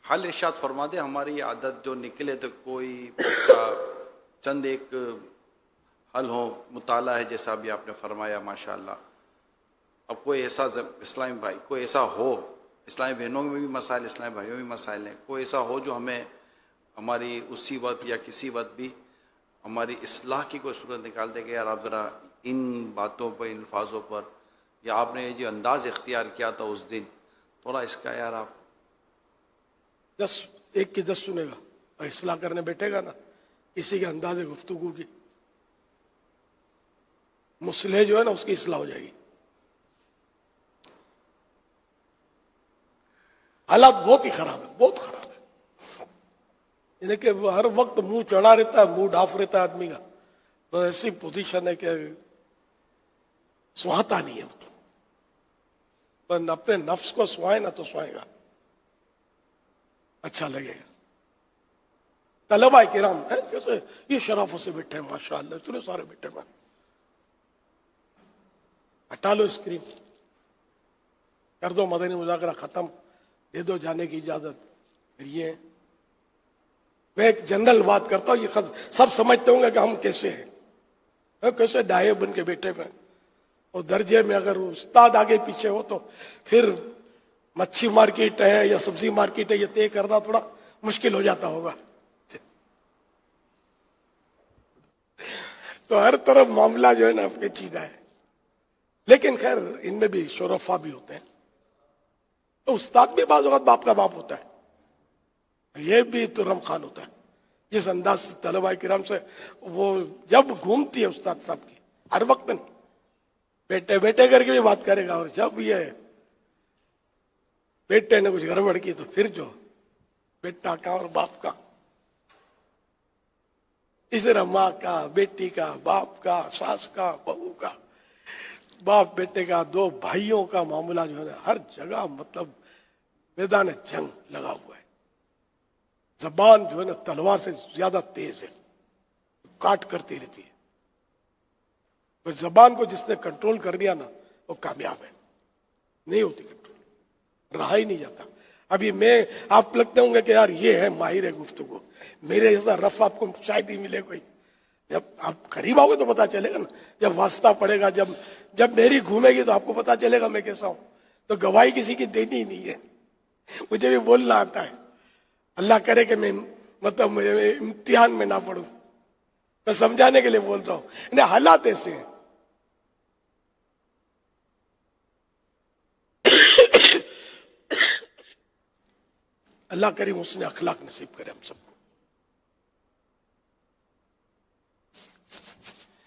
حل ارشاد فرما دیں. ہماری عادت جو نکلے تو کوئی چند ایک حل ہو. مطالعہ ہے جیسا بھی آپ نے فرمایا ماشاء اللہ. اب کوئی ایسا اسلامی بھائی کوئی ایسا ہو، اسلامی بہنوں میں بھی مسائل، اسلامی بھائیوں میں بھی مسائل ہیں، کوئی ایسا ہو جو ہمیں ہماری اسی وقت یا کسی وقت بھی ہماری اصلاح کی کوئی صورت نکال دے کہ یار آپ ذرا ان باتوں پر، ان الفاظوں پر، یا آپ نے یہ جو انداز اختیار کیا تھا اس دن، تھوڑا اس کا یار آپ 1 کی 10 سنے گا اور اصلاح کرنے بیٹھے گا نا کسی کے انداز گفتگو کی، مصلح جو ہے نا اس کی اصلاح ہو جائے گی. حالات بہت ہی خراب ہے، بہت خراب ہے. یعنی کہ وہ ہر وقت منہ چڑھا رہتا ہے، منہ ڈھاف رہتا ہے آدمی کا. تو ایسی پوزیشن ہے کہ سہاتا نہیں ہے. مطلب پر اپنے نفس کو سوائے نا تو سوائے گا، اچھا لگے گا. طلباء کرام ہیں جیسے یہ شرافت سے بیٹھے ہیں ماشاء اللہ، اتنے سارے بیٹھے ہیں. ہٹا لو اسکرین، کر دو مدنی مذاکرہ ختم، دے دو جانے کی اجازت. پھر یہ میں ایک جنرل بات کرتا ہوں، یہ سب سمجھتے ہوں گے کہ ہم کیسے ہیں، کیسے ڈھائے بن کے بیٹھے ہوئے. اور درجے میں اگر استاد آگے پیچھے ہو تو پھر مچھی مارکیٹ ہے یا سبزی مارکیٹ ہے، یہ طے کرنا تھوڑا مشکل ہو جاتا ہوگا. تو ہر طرف معاملہ جو ہے نا پیچیدہ ہے. لیکن خیر ان میں بھی شرفا بھی ہوتے ہیں. تو استاد بھی بعض اوقات باپ کا باپ ہوتا ہے، یہ بھی ترم خان ہوتا ہے. جس انداز سے طلباء کرام سے وہ جب گھومتی ہے استاد صاحب کی، ہر وقت نہیں، بیٹے بیٹے کر کے بھی بات کرے گا. اور جب یہ بیٹے نے کچھ گڑبڑ کی تو پھر جو بیٹا کا اور باپ کا، اس طرح ماں کا، بیٹی کا، باپ کا، ساس کا، بہو کا، باپ بیٹے کا، 2 بھائیوں کا معاملہ جو ہے ہر جگہ مطلب میدان جنگ لگا ہوا ہے. زبان جو ہے نا تلوار سے زیادہ تیز ہے، کاٹ کرتی رہتی ہے. تو زبان کو جس نے کنٹرول کر دیا نا وہ کامیاب ہے. نہیں ہوتی کنٹرول، رہا ہی نہیں جاتا. ابھی میں آپ لگتے ہوں گے کہ یار یہ ہے ماہر گفتگو، میرے جیسا رف آپ کو شاید ہی ملے کوئی. جب آپ قریب آؤ گے تو پتا چلے گا نا، جب واسطہ پڑے گا، جب میری گھومے گی تو آپ کو پتا چلے گا میں کیسا ہوں. تو گواہی کسی کی دینی ہی نہیں ہے، مجھے بھی بولنا آتا ہے. اللہ کرے کہ میں مطلب امتحان میں نہ پڑھوں، میں سمجھانے کے لیے بول رہا ہوں. انہیں حالات ایسے ہیں. اللہ کریم اس نے اخلاق نصیب کرے ہم سب کو.